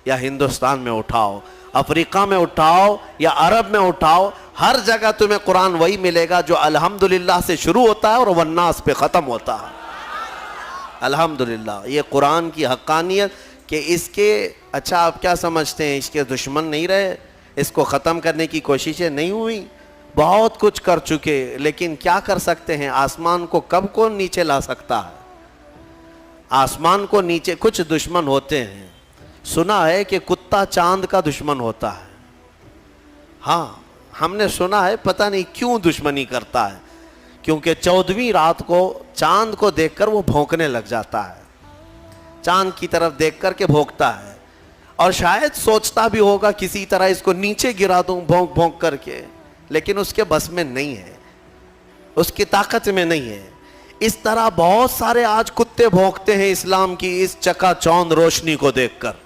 या हिंदुस्तान में उठाओ, अफ्रीका में उठाओ या अरब में उठाओ, हर जगह तुम्हें कुरान वही मिलेगा जो अल्हम्दुलिल्लाह से शुरू होता है और वन्नास पे ख़त्म होता है। अल्हम्दुलिल्लाह, ये कुरान की हक्कानियत कि इसके, अच्छा आप क्या समझते हैं, इसके दुश्मन नहीं रहे, इसको ख़त्म करने की कोशिशें नहीं हुई, बहुत कुछ कर चुके, लेकिन क्या कर सकते हैं। आसमान को कब कौन नीचे ला सकता है? आसमान को नीचे कुछ दुश्मन होते हैं। सुना है कि कुत्ता चांद का दुश्मन होता है। हाँ, हमने सुना है, पता नहीं क्यों दुश्मनी करता है, क्योंकि 14वीं रात को चांद को देखकर वो भौंकने लग जाता है, चांद की तरफ देख कर के भौंकता है, और शायद सोचता भी होगा किसी तरह इसको नीचे गिरा दूं भौंक भौंक करके, लेकिन उसके बस में नहीं है, उसकी ताकत में नहीं है। इस तरह बहुत सारे आज कुत्ते भौंकते हैं इस्लाम की इस चकाचौंध रोशनी को देखकर।